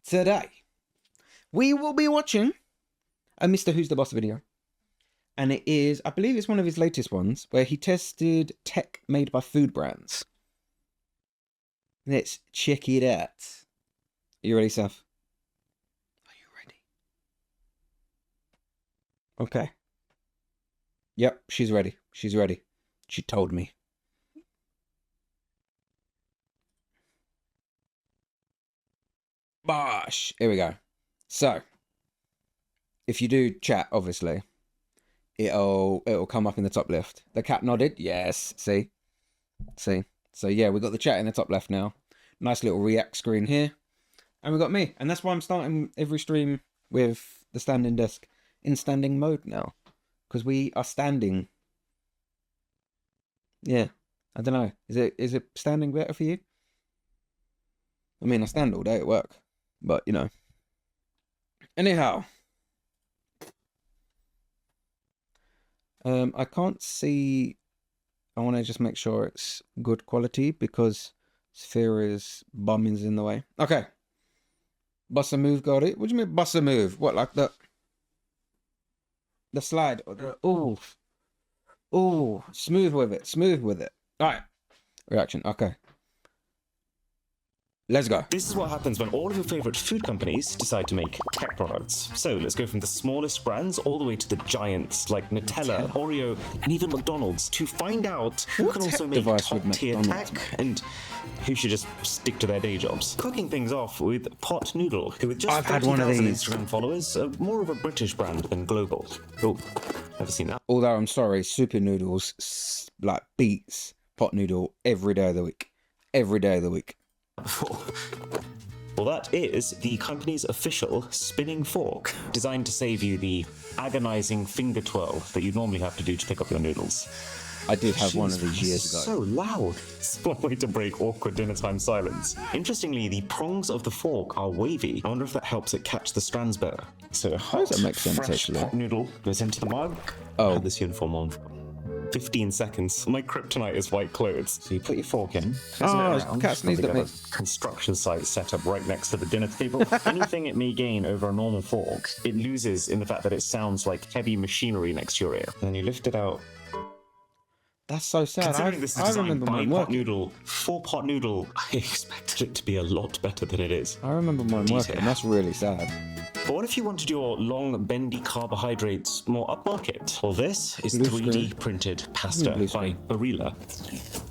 today we will be watching a Mr. Who's the Boss video. And it is, I believe it's one of his latest ones, where he tested tech made by food brands. Let's check it out. Are you ready, Seth? Are you ready? Okay. Yep, she's ready. She's ready. She told me. Bosh! Here we go. So, if you do chat, obviously, it'll come up in the top left. The cat nodded. Yes. See? So yeah, we got the chat in the top left now. Nice little react screen here. And we got me. And that's why I'm starting every stream with the standing desk in standing mode now. Because we are standing. Yeah. I don't know. Is it standing better for you? I mean, I stand all day at work. But, you know. Anyhow. I can't see. I want to just make sure it's good quality because Sphera's bumming's in the way. Okay. Bust a move, got it. What do you mean bust a move? What, like the slide? Or the, oh, smooth with it. Smooth with it. All right. Reaction. Okay. Let's go. This is what happens when all of your favorite food companies decide to make tech products. So let's go from the smallest brands all the way to the giants like Nutella, Oreo, and even McDonald's to find out who can also make top-tier tech and who should just stick to their day jobs. Cooking things off with Pot Noodle, who with just 30,000 Instagram followers are more of a British brand than global. Oh, never seen that. Although I'm sorry, Super Noodles like beats Pot Noodle every day of the week. Every day of the week. Well, that is the company's official spinning fork, designed to save you the agonizing finger twirl that you normally have to do to pick up your noodles. I did have one of these years ago. So loud. It's one way to break awkward dinner time silence. Interestingly, the prongs of the fork are wavy. I wonder if that helps it catch the strands better. So how does that make sense, actually? Pot noodle goes into the mug. Oh. I had this uniform on 15 seconds. My kryptonite is white clothes. So you put your fork in. Oh, cat sneezed at me. Construction site set up right next to the dinner table. Anything it may gain over a normal fork, it loses in the fact that it sounds like heavy machinery next to your ear. And then you lift it out. That's so sad. Considering this is designed by Pot Noodle for Pot Noodle, I expected it to be a lot better than it is. I remember mine working, and that's really sad. But what if you wanted your long, bendy carbohydrates more upmarket? Well, this is 3D printed pasta by Barilla,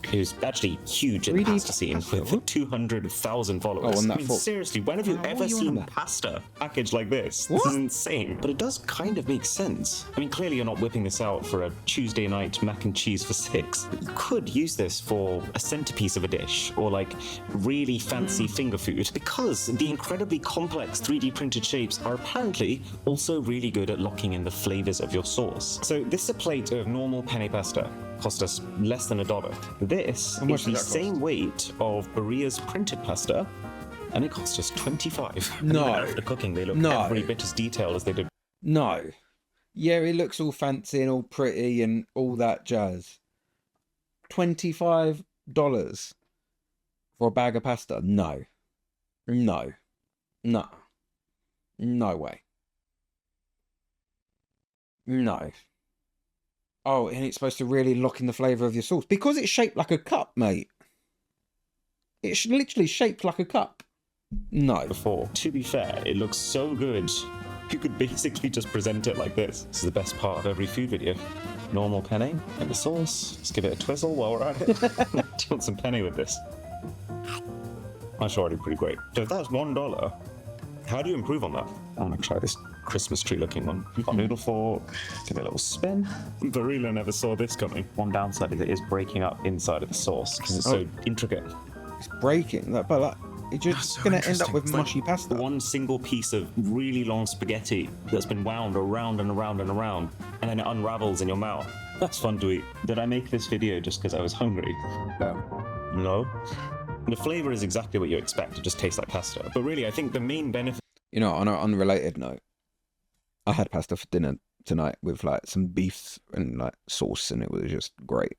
who's actually huge in the pasta scene with 200,000 followers. Oh, on that I mean, seriously, when have you ever seen pasta packaged like this? What? This is insane. But it does kind of make sense. I mean, clearly you're not whipping this out for a Tuesday night mac and cheese for 6. But you could use this for a centerpiece of a dish or like really fancy finger food because the incredibly complex 3D printed shapes are apparently also really good at locking in the flavors of your sauce. So this is a plate of normal penne pasta. Cost us less than $1. This is the same weight of Barilla's printed pasta, and it cost us $25. No. And after cooking, they look every bit as detailed as they did. No. Yeah, it looks all fancy and all pretty and all that jazz. $25 for a bag of pasta? No. No. No. No way. No. Oh, and it's supposed to really lock in the flavour of your sauce. Because it's shaped like a cup, mate. It's literally shaped like a cup. No. Before. To be fair, it looks so good. You could basically just present it like this. This is the best part of every food video. Normal penne and the sauce. Let's give it a twizzle while we're at it. Do you want some penne with this? That's already pretty great. So if that's $1, how do you improve on that? I'm gonna try this Christmas tree looking one. Pot noodle fork, give it a little spin. Barilla never saw this coming. One downside is it is breaking up inside of the sauce because it's so intricate. It's breaking, but like, it's just going to end up with mushy pasta. One single piece of really long spaghetti that's been wound around and around and around, and then it unravels in your mouth. That's fun to eat. Did I make this video just because I was hungry? No. The flavor is exactly what you expect. It just tastes like pasta. But really, I think the main benefit... You know, on an unrelated note, I had pasta for dinner tonight with like some beef and like sauce, and it was just great.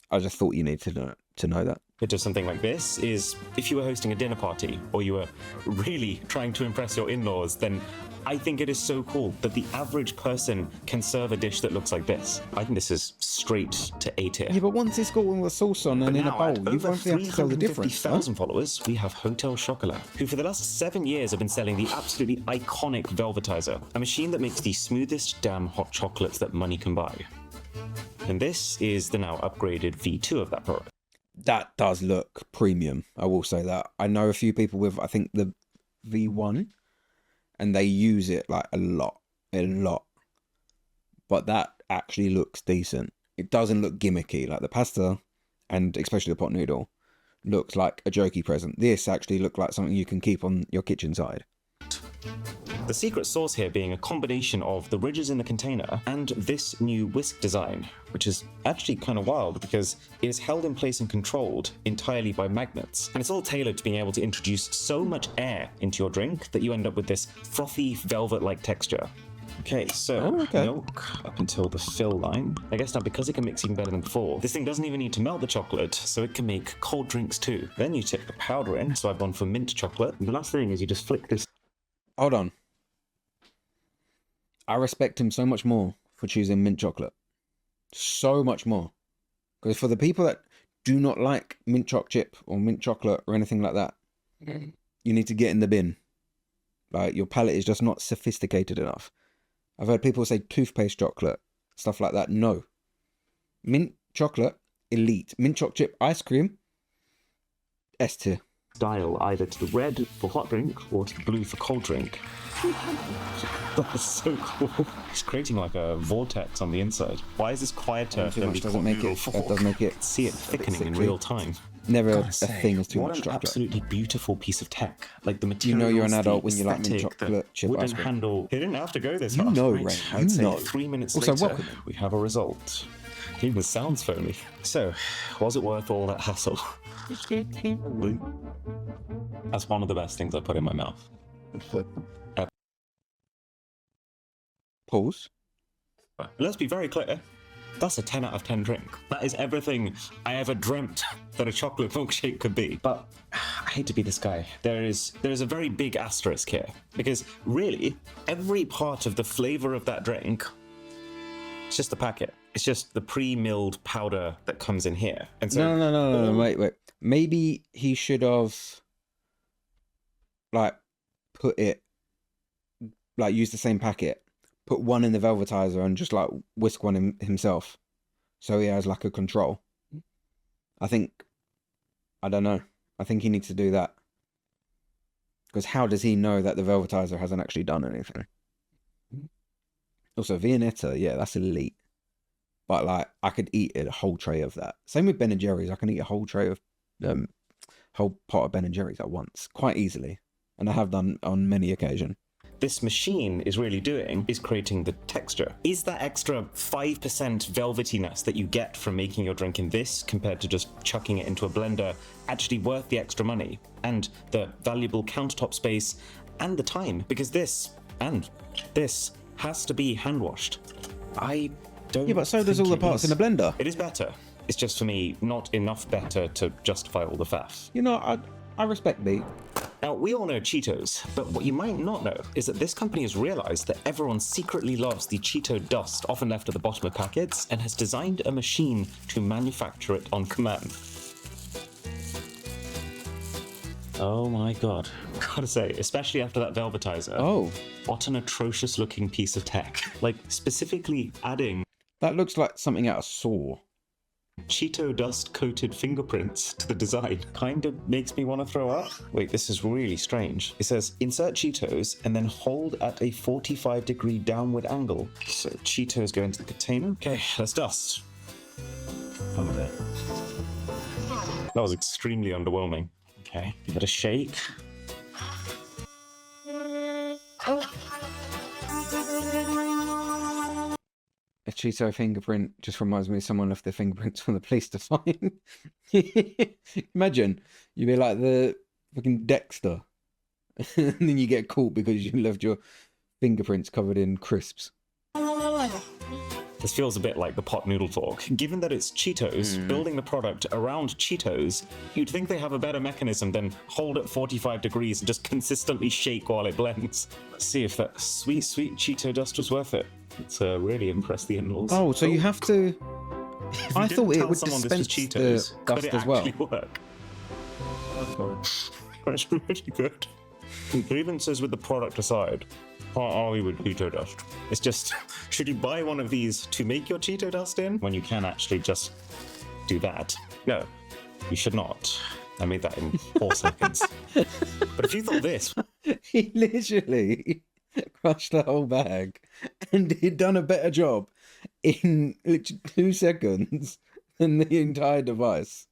I just thought you needed to know that. bit of something like this is if you were hosting a dinner party or you were really trying to impress your in-laws, then I think it is so cool that the average person can serve a dish that looks like this. I think this is straight to A tier. Yeah, but once it's got all the sauce on and in a bowl, you won't be able to tell the difference. 350,000 followers, we have Hotel Chocolat, who for the last 7 years have been selling the absolutely iconic Velvetizer, a machine that makes the smoothest damn hot chocolates that money can buy. And this is the now upgraded V2 of that product. That does look premium, I will say that. I know a few people with, I think, the V1, and they use it like a lot. But that actually looks decent. It doesn't look gimmicky. Like the pasta, and especially the pot noodle, looks like a jokey present. This actually looked like something you can keep on your kitchen side. The secret sauce here being a combination of the ridges in the container and this new whisk design, which is actually kind of wild because it is held in place and controlled entirely by magnets. And it's all tailored to being able to introduce so much air into your drink that you end up with this frothy velvet-like texture. Okay, so milk up until the fill line. I guess now because it can mix even better than before, this thing doesn't even need to melt the chocolate, so it can make cold drinks too. Then you tip the powder in, so I've gone for mint chocolate. And the last thing is you just flick this. Hold on. I respect him so much more for choosing mint chocolate. So much more. Because for the people that do not like mint choc chip or mint chocolate or anything like that, you need to get in the bin. Like, your palate is just not sophisticated enough. I've heard people say toothpaste chocolate, stuff like that. No. Mint chocolate, elite. Mint choc chip ice cream, S tier. Dial either to the red for hot drink or to the blue for cold drink. That's so cool. It's creating like a vortex on the inside. Why is this quieter than the doesn't make it? That does make it. See it thickening in real time. Never a thing is too much chocolate. What an absolutely beautiful piece of tech. Like the material. You know you're an adult when you like mint chocolate chip ice cream. Handle. They didn't have to go this hard. You know, Ray. I'd say know. 3 minutes also, later, welcome. We have a result. It even sounds foamy. So, was it worth all that hassle? That's one of the best things I put in my mouth. Pause. Let's be very clear. That's a 10 out of 10 drink. That is everything I ever dreamt that a chocolate milkshake could be. But I hate to be this guy. There is a very big asterisk here. Because really, every part of the flavor of that drink, it's just the packet. It's just the pre-milled powder that comes in here. And so No, wait. Maybe he should have put it, use the same packet, put one in the Velvetizer and just whisk one himself, so he has a control. I don't know. I think he needs to do that, because how does he know that the Velvetizer hasn't actually done anything? Also, Viennetta, yeah, that's elite. But I could eat a whole tray of that. Same with Ben and Jerry's. I can eat a whole tray of whole pot of Ben and Jerry's at once, quite easily, and I have done on many occasions. This machine is really doing is creating the texture. Is that extra 5% velvetiness that you get from making your drink in this compared to just chucking it into a blender actually worth the extra money and the valuable countertop space and the time? Because this has to be hand washed. I don't. Yeah, but so does all the parts in a blender. It is better. It's just for me not enough better to justify all the faff. You know, I respect me. Now, we all know Cheetos, but what you might not know is that this company has realized that everyone secretly loves the Cheeto dust often left at the bottom of packets and has designed a machine to manufacture it on command. Oh my god. Gotta say, especially after that Velvetizer. Oh. What an atrocious looking piece of tech. Specifically adding... That looks like something out of Saw. Cheeto dust coated fingerprints to the design kind of makes me want to throw up. Wait, this is really strange. It says insert Cheetos and then hold at a 45-degree downward angle. So Cheetos go into the container. Okay, let's dust. Oh, there. That was extremely underwhelming. Okay, give it a shake. A Cheeto fingerprint just reminds me of someone left their fingerprints on the police to find. Imagine, you'd be like the fucking Dexter. And then you get caught because you left your fingerprints covered in crisps. This feels a bit like the pot noodle talk. Given that it's Cheetos, building the product around Cheetos, you'd think they have a better mechanism than hold at 45 degrees and just consistently shake while it blends. Let's see if that sweet, sweet Cheeto dust was worth it. It's really impressed the in-laws. Oh, so you have to... I thought it would someone dispense this was Cheetos, the dust as well. Work? It's really good. It even says with the product aside, can't argue with Cheeto dust. It's just, should you buy one of these to make your Cheeto dust in when you can actually just do that? No, you should not. I made that in 4 seconds. But if you thought this... He literally crushed the whole bag and he'd done a better job in literally 2 seconds than the entire device.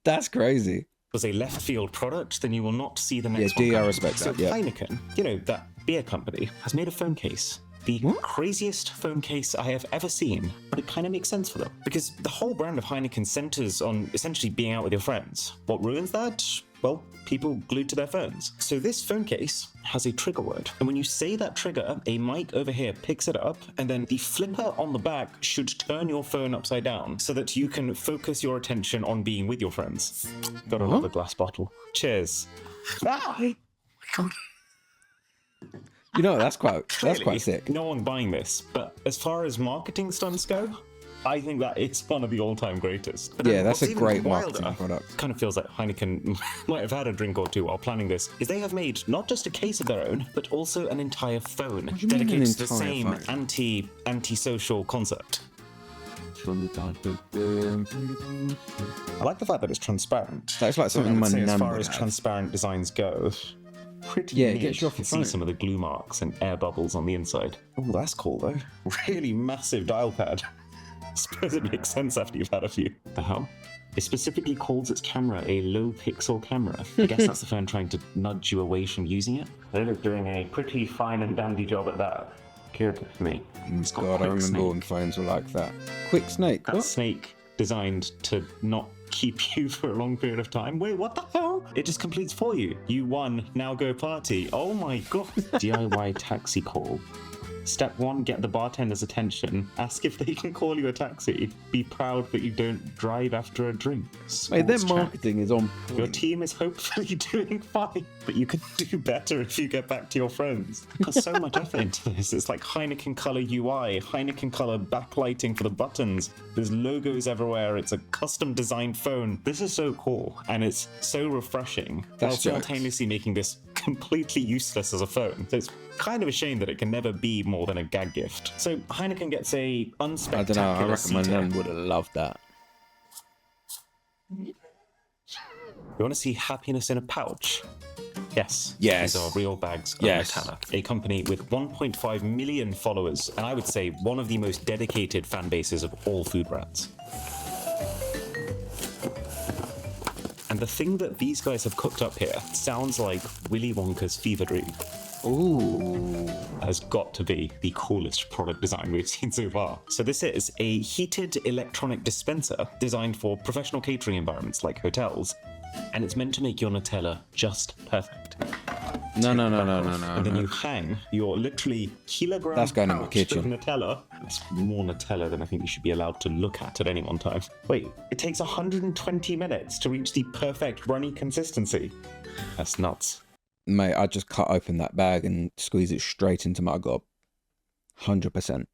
That's crazy. Was a left field product, then you will not see the next one. Yeah, I respect that. Yeah. Heineken, you know, that beer company, has made a phone case. The craziest phone case I have ever seen, but it kind of makes sense for them. Because the whole brand of Heineken centers on essentially being out with your friends. What ruins that? Well, people glued to their phones. So this phone case has a trigger word. And when you say that trigger, a mic over here picks it up, and then the flipper on the back should turn your phone upside down so that you can focus your attention on being with your friends. Got another glass bottle. Cheers. You know, that's quite sick. No one's buying this, but as far as marketing stunts go, I think that it's one of the all-time greatest. But yeah, that's a great marketing product. Kind of feels like Heineken might have had a drink or two while planning this, is they have made not just a case of their own, but also an entire phone dedicated to the same anti-social concept. I like the fact that it's transparent. That's like something my nan as far would as have. Transparent designs go. Pretty yeah, it neat. gets you off your phone. See some of the glue marks and air bubbles on the inside. Oh, that's cool though. Really massive dial pad. I suppose it makes sense after you've had a few. The hell? It specifically calls its camera a low pixel camera. I guess that's the phone trying to nudge you away from using it. They look doing a pretty fine and dandy job at that. Good for me. God, I remember when phones were like that. Quick snake. That snake designed to not keep you for a long period of time. Wait, what the hell? It just completes for you. You won, now go party. Oh my god. DIY taxi call. Step 1, get the bartender's attention. Ask if they can call you a taxi. Be proud that you don't drive after a drink. Mate, their marketing is on point. Your team is hopefully doing fine, but you can do better if you get back to your friends. Put so much effort into this. It's like Heineken color UI, Heineken color backlighting for the buttons. There's logos everywhere. It's a custom designed phone. This is so cool, and it's so refreshing. While simultaneously making this completely useless as a phone. So it's kind of a shame that it can never be more than a gag gift. So Heineken gets a unspectacular I don't know, I reckon my nan would have loved that. You want to see happiness in a pouch? Yes. Yes. These are real bags of yes. Nutella. A company with 1.5 million followers, and I would say one of the most dedicated fan bases of all food brands. And the thing that these guys have cooked up here sounds like Willy Wonka's fever dream. Ooh. Has got to be the coolest product design we've seen so far. So this is a heated electronic dispenser designed for professional catering environments like hotels, and it's meant to make your Nutella just perfect. No. And then you hang your literally kilogram That's going in my kitchen. of Nutella. That's more Nutella than I think you should be allowed to look at any one time. Wait, it takes 120 minutes to reach the perfect runny consistency. That's nuts. Mate, I just cut open that bag and squeeze it straight into my gob. 100%.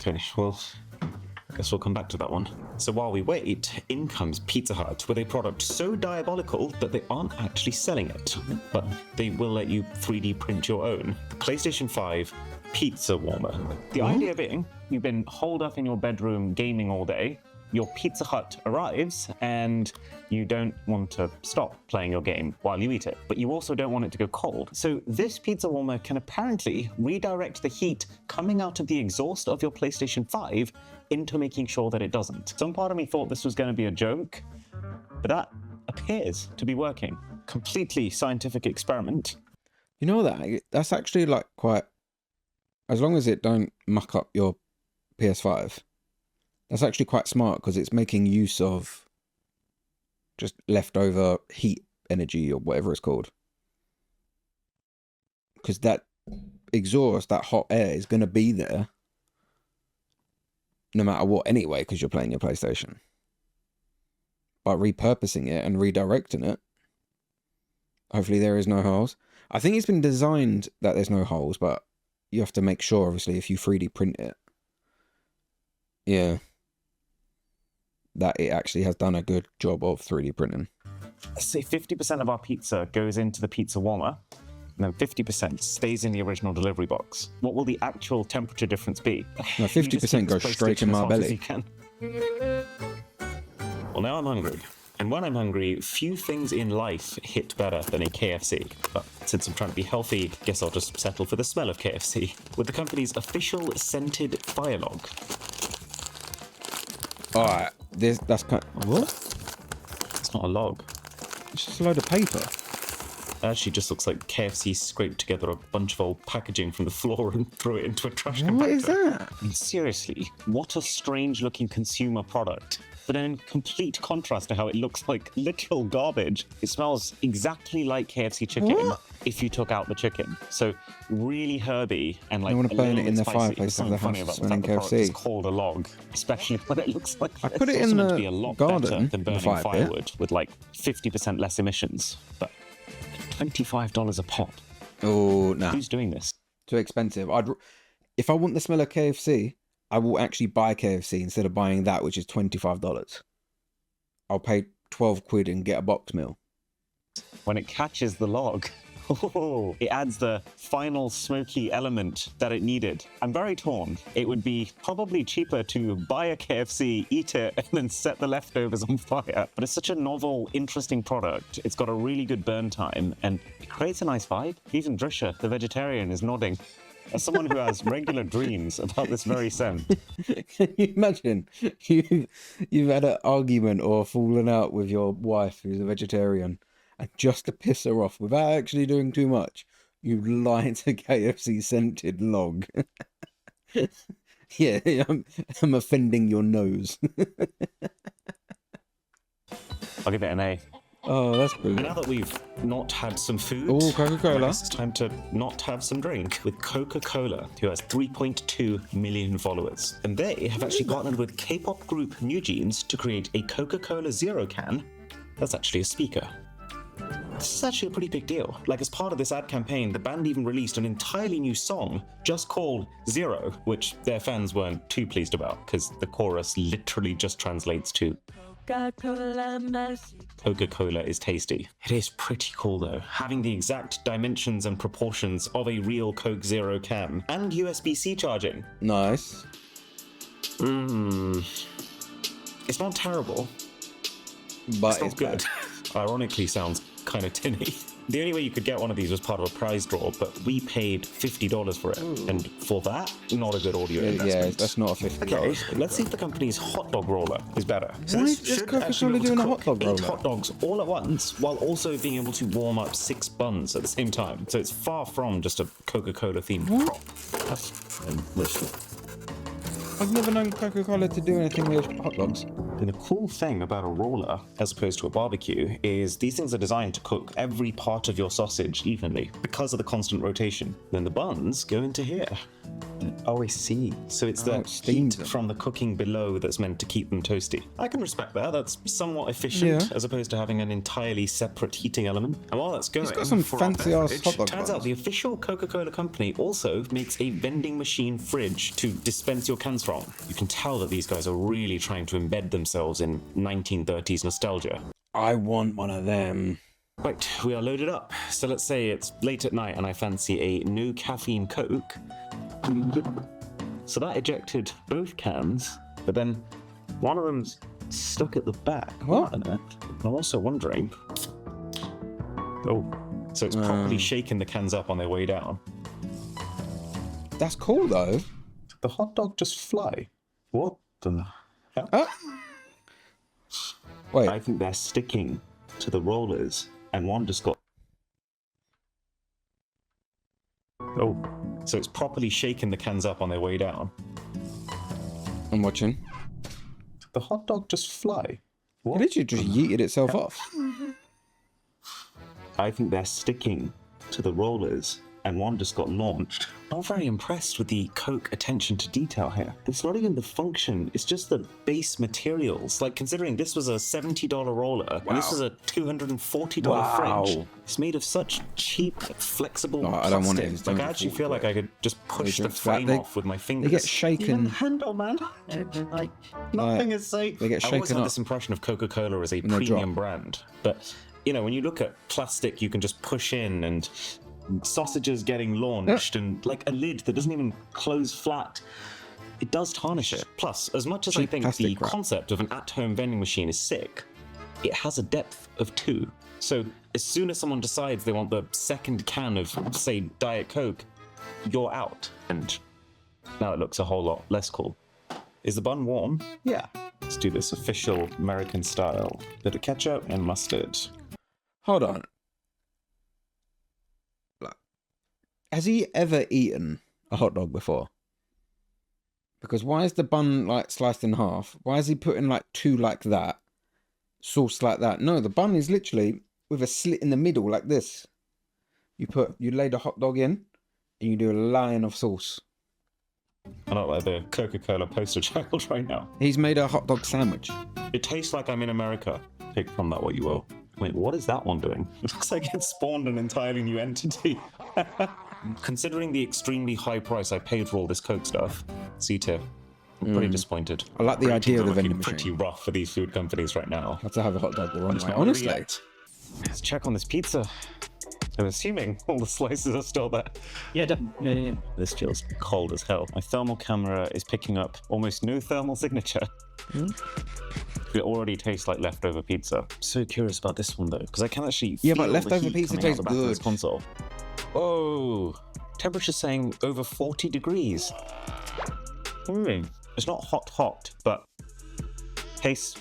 Okay, well, I guess we'll come back to that one. So while we wait, in comes Pizza Hut with a product so diabolical that they aren't actually selling it, but they will let you 3D print your own. The PlayStation 5 Pizza Warmer. The idea being, you've been holed up in your bedroom gaming all day, your Pizza Hut arrives, and you don't want to stop playing your game while you eat it, but you also don't want it to go cold. So this pizza warmer can apparently redirect the heat coming out of the exhaust of your PlayStation 5 into making sure that it doesn't. Some part of me thought this was going to be a joke, but that appears to be working. Completely scientific experiment. You know that's actually like quite, as long as it don't muck up your PS5, that's actually quite smart because it's making use of just leftover heat energy or whatever it's called. Because that exhaust, that hot air is going to be there no matter what anyway, because you're playing your PlayStation. By repurposing it and redirecting it, hopefully there is no holes. I think it's been designed that there's no holes, but you have to make sure, obviously, if you 3D print it, yeah, that it actually has done a good job of 3D printing. Say 50% of our pizza goes into the pizza warmer, and then 50% stays in the original delivery box. What will the actual temperature difference be? No, 50% goes straight in my belly. Well, now I'm hungry. And when I'm hungry, few things in life hit better than a KFC. But since I'm trying to be healthy, guess I'll just settle for the smell of KFC. With the company's official scented fire log. Alright, that's kind of, what? It's not a log. It's just a load of paper. It actually just looks like KFC scraped together a bunch of old packaging from the floor and threw it into a trash compactor. What is that? I mean, seriously, what a strange looking consumer product. But in complete contrast to how it looks like literal garbage. It smells exactly like KFC chicken if you took out the chicken. So really herby and like I want to burn it in the spicy. fireplace of the house smelling KFC. It's called a log, especially when it looks like I put it in the be a lot garden, better than burning the fire firewood pit. with like 50% less emissions. But $25 a pop. Oh, no. Who's doing this? Too expensive. If I want the smell of KFC, I will actually buy KFC instead of buying that, which is $25. I'll pay 12 quid and get a box meal. When it catches the log, it adds the final smoky element that it needed. I'm very torn. It would be probably cheaper to buy a KFC, eat it, and then set the leftovers on fire. But it's such a novel, interesting product. It's got a really good burn time, and it creates a nice vibe. Even Drisha, the vegetarian, is nodding. As someone who has regular dreams about this very scent. Can you imagine you've had an argument or fallen out with your wife who's a vegetarian, and just to piss her off without actually doing too much, you light a KFC scented log. Yeah, I'm offending your nose. I'll give it an A. Oh, that's And brilliant. now that we've not had some food, Oh, Coca-Cola. I guess it's time to not have some drink with Coca-Cola, who has 3.2 million followers. And they have actually partnered with K-pop group NewJeans to create a Coca-Cola Zero can that's actually a speaker. This is actually a pretty big deal. Like, as part of this ad campaign, the band even released an entirely new song just called Zero, which their fans weren't too pleased about, because the chorus literally just translates to Coca-Cola is tasty. It is pretty cool though, having the exact dimensions and proportions of a real Coke Zero can, and USB-C charging. Nice. It's not terrible, But it's not good. Ironically sounds kind of tinny. The only way you could get one of these was part of a prize draw, but we paid $50 for it. And for that, not a good audio investment. Yeah, that's not a $50. Okay, let's see if the company's hot dog roller is better. So Why this is should Coca-Cola actually be able doing to a hot cook dog roller? 8 hot dogs all at once, while also being able to warm up 6 buns at the same time. So it's far from just a Coca-Cola themed prop. That's I've never known Coca-Cola to do anything with hot dogs. And the cool thing about a roller, as opposed to a barbecue, is these things are designed to cook every part of your sausage evenly because of the constant rotation. Then the buns go into here. Oh, I see. So it's the it steams heat them. from the cooking below that's meant to keep them toasty. I can respect that. That's somewhat efficient, Yeah. as opposed to having an entirely separate heating element. And while that's going, got some for our fancy-ass beverage, hot dog turns buns. out the official Coca-Cola company also makes a vending machine fridge to dispense your cans from. You can tell that these guys are really trying to embed themselves in 1930s nostalgia. I want one of them. Right, we are loaded up. So let's say it's late at night and I fancy a no caffeine Coke. So that ejected both cans, but then one of them's stuck at the back. What? on it? I'm also wondering. Oh, so it's properly shaking the cans up on their way down. That's cool though. The hot dog just fly. What the hell? Wait, I think they're sticking to the rollers, and one just got. Oh, so it's properly shaking the cans up on their way down. I'm watching. The hot dog just fly. It What? literally just yeeted itself off. I think they're sticking to the rollers, and one just got launched. Not very impressed with the Coke attention to detail here. It's not even the function, it's just the base materials. Like, considering this was a $70 roller, and this was a $240 fridge. It's made of such cheap, flexible plastic. I don't want it. Like, I actually feel like I could just push the frame off with my fingers. They get shaken. Handle, man. Like, nothing is safe. They get shaken. I always had this impression of Coca-Cola as a premium brand, but you know, when you look at plastic, you can just push in, and sausages getting launched, and like a lid that doesn't even close flat. It does tarnish it. Plus, as much as I think the concept of an at-home vending machine is sick, it has a depth of 2. So as soon as someone decides they want the second can of, say, Diet Coke, you're out. And now it looks a whole lot less cool. Is the bun warm? Yeah. Let's do this official American style. Bit of ketchup and mustard. Hold on. Has he ever eaten a hot dog before? Because why is the bun like sliced in half? Why is he putting like 2 like that? Sauce like that? No, the bun is literally with a slit in the middle like this. You lay the hot dog in and you do a line of sauce. I look like the Coca-Cola poster child right now. He's made a hot dog sandwich. It tastes like I'm in America. Take from that what you will. Wait, what is that one doing? It looks like it spawned an entirely new entity. Considering the extremely high price I paid for all this Coke stuff, C-tier. I'm pretty disappointed. I like the idea of the vending machine. Pretty rough for these food companies right now. I have to have a hot dog the wrong way, honestly. Let's check on this pizza. I'm assuming all the slices are still there. Yeah, definitely. Yeah. This feels cold as hell. My thermal camera is picking up almost no thermal signature. It already tastes like leftover pizza. So curious about this one though, because I can actually feel but leftover pizza tastes good. This console. Oh, temperature saying over 40 degrees. It's not hot, but tastes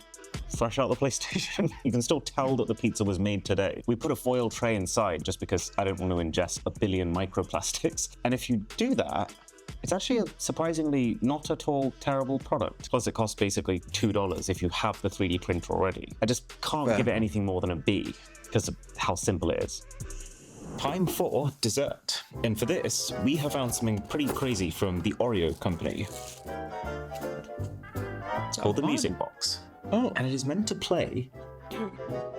fresh out the PlayStation. You can still tell that the pizza was made today. We put a foil tray inside just because I don't want to ingest 1 billion microplastics. And if you do that, it's actually a surprisingly not at all terrible product. Plus it costs basically $2 if you have the 3D printer already. I just can't give it anything more than a B because of how simple it is. Time for dessert. And for this, we have found something pretty crazy from the Oreo company. It's called the Music Box. Oh. And it is meant to play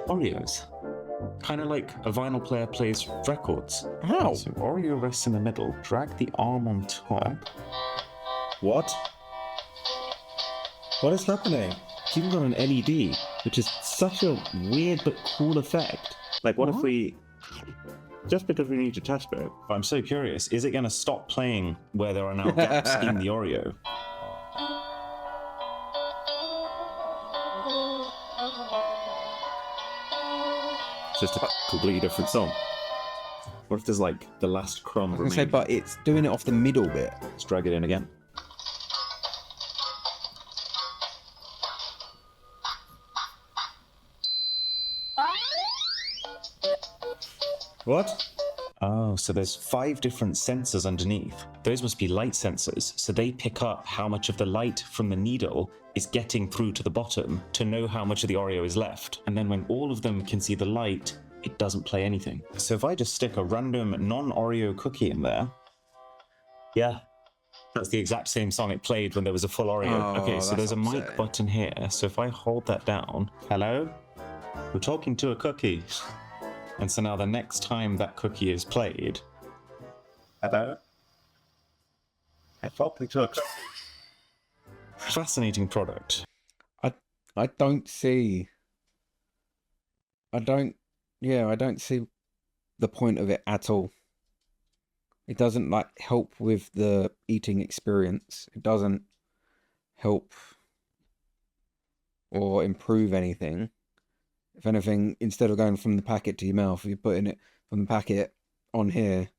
Oreos. Kind of like a vinyl player plays records. How? So Oreo rests in the middle. Drag the arm on top. What? What is happening? It's even got an LED, which is such a weird but cool effect. Like, what if we... Just because we need to test it. I'm so curious, is it going to stop playing where there are now gaps in the Oreo? It's just a completely different song. What if there's like the last crumb remaining? Say, but it's doing it off the middle bit. Let's drag it in again. What? Oh, so there's 5 different sensors underneath. Those must be light sensors, so they pick up how much of the light from the needle is getting through to the bottom to know how much of the Oreo is left. And then when all of them can see the light, it doesn't play anything. So if I just stick a random non-Oreo cookie in there, yeah, that's the exact same song it played when there was a full Oreo. Okay, so there's a mic button here. So if I hold that down, hello? We're talking to a cookie. And so now the next time that cookie is played, hello? I felt it took. Fascinating product. I don't see the point of it at all. It doesn't like help with the eating experience. It doesn't help or improve anything. If anything, instead of going from the packet to your mouth, you're putting it from the packet on here,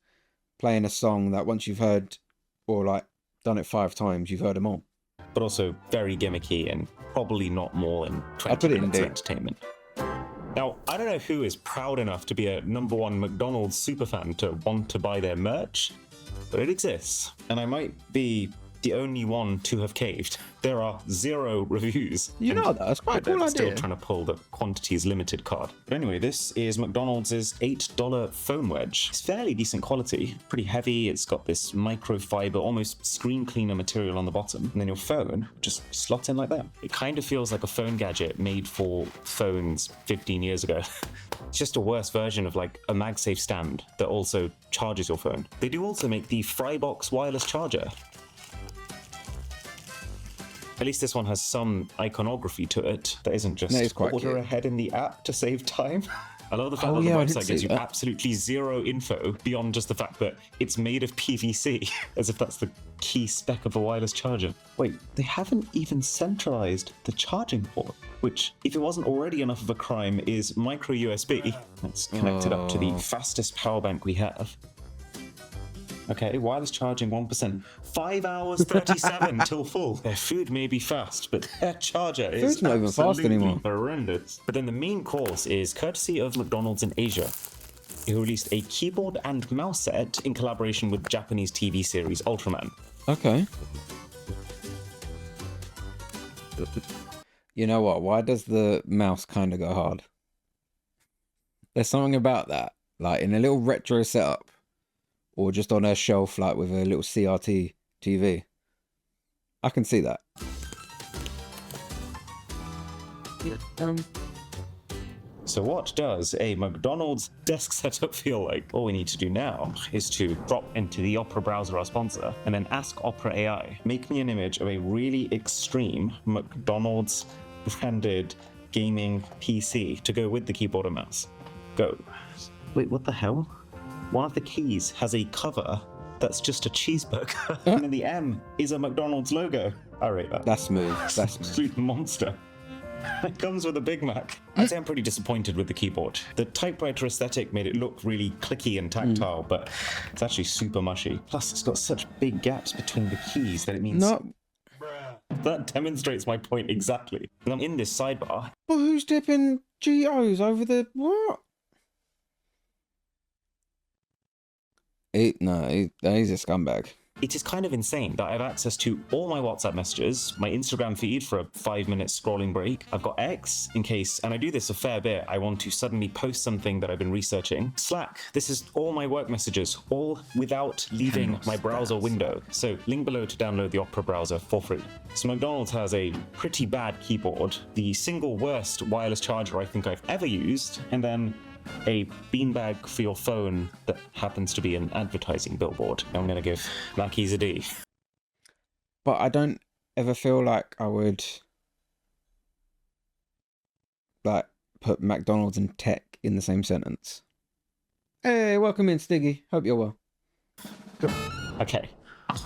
playing a song that once you've heard or like done it 5 times, you've heard them all. But also very gimmicky and probably not more than 20 minutes of entertainment. Now, I don't know who is proud enough to be a #1 McDonald's superfan to want to buy their merch, but it exists. And I might be the only one to have caved. There are 0 reviews. You know, that's quite a cool they're idea. still trying to pull the quantities limited card. But anyway, this is McDonald's $8 phone wedge. It's fairly decent quality, pretty heavy. It's got this microfiber, almost screen cleaner material on the bottom. And then your phone just slots in like that. It kind of feels like a phone gadget made for phones 15 years ago. It's just a worse version of like a MagSafe stand that also charges your phone. They do also make the Frybox wireless charger. At least this one has some iconography to it that isn't just That is quite order cute. ahead in the app to save time. I love the fact Oh, that yeah, I the did website see gives you that. absolutely 0 info beyond just the fact that it's made of PVC, as if that's the key spec of a wireless charger. Wait, they haven't even centralized the charging port, which, if it wasn't already enough of a crime, is micro USB. It's connected up to the fastest power bank we have. Okay, wireless charging 1%. 5 hours 37 till full. Their food may be fast, but their charger is Food's not even fast absolutely anymore. horrendous. But then the main course is courtesy of McDonald's in Asia, who released a keyboard and mouse set in collaboration with Japanese TV series Ultraman. Okay. You know what? Why does the mouse kind of go hard? There's something about that. Like in a little retro setup. Or just on a shelf like with a little CRT TV. I can see that. So what does a McDonald's desk setup feel like? All we need to do now is to drop into the Opera browser, our sponsor, and then ask Opera AI, make me an image of a really extreme McDonald's branded gaming PC to go with the keyboard and mouse. Go. Wait, what the hell? One of the keys has a cover that's just a cheeseburger, and then the M is a McDonald's logo. I rate that. That's smooth. That's smooth. Absolute monster. It comes with a Big Mac. I'd say I'm pretty disappointed with the keyboard. The typewriter aesthetic made it look really clicky and tactile, but it's actually super mushy. Plus, it's got such big gaps between the keys that it means... No. That demonstrates my point exactly. And I'm in this sidebar. But who's dipping GOs over the what? He's a scumbag. It is kind of insane that I have access to all my WhatsApp messages, my Instagram feed for a 5-minute scrolling break. I've got X in case, and I do this a fair bit, I want to suddenly post something that I've been researching. Slack, this is all my work messages, all without leaving my browser window. So link below to download the Opera browser for free. So McDonald's has a pretty bad keyboard, the single worst wireless charger I think I've ever used, and then a beanbag for your phone that happens to be an advertising billboard. I'm going to give Mackeys a D. But I don't ever feel like I would like put McDonald's and tech in the same sentence. Hey, welcome in, Stiggy. Hope you're well. Okay,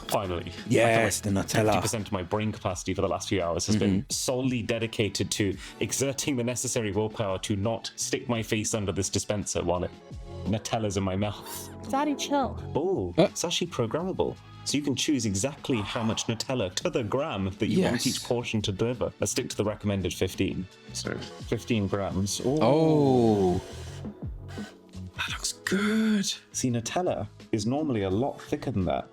finally. Yes, the Nutella. 50% of my brain capacity for the last few hours has been solely dedicated to exerting the necessary willpower to not stick my face under this dispenser while Nutella's in my mouth. Daddy, chill. Oh, it's actually programmable. So you can choose exactly how much Nutella to the gram that you want each portion to deliver. Let's stick to the recommended 15. So 15 grams. Oh. That looks good. See, Nutella is normally a lot thicker than that.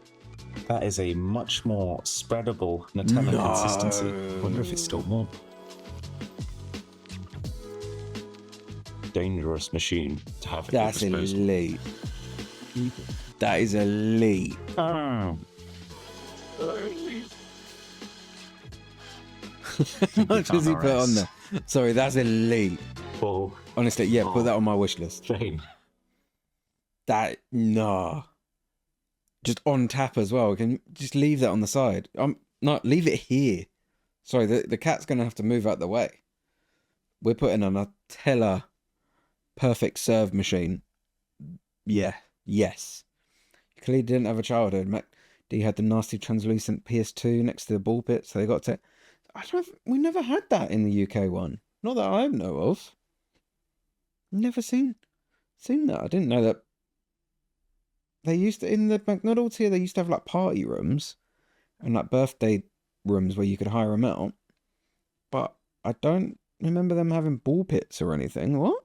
That is a much more spreadable Nutella consistency. I wonder if it's still warm. Dangerous machine to have at your That's disposal. elite. That is elite. Oh. How much does he put on there? Sorry, that's elite. Full Honestly, yeah, put that on my wish list. chain. That, nah. Just on tap as well. Can you just leave that on the side? No, leave it here. Sorry, the cat's going to have to move out the way. We're putting a Nutella perfect serve machine. Yeah, yes. Clearly didn't have a childhood. Mac D had the nasty translucent PS2 next to the ball pit, so they got to... we never had that in the UK one. Not that I know of. Never seen that. I didn't know that. They used to, in the McDonald's here, they used to have like party rooms and like birthday rooms where you could hire them out. But I don't remember them having ball pits or anything. What?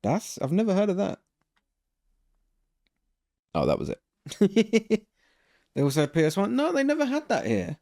I've never heard of that. Oh, that was it. They also have PS1. No, they never had that here.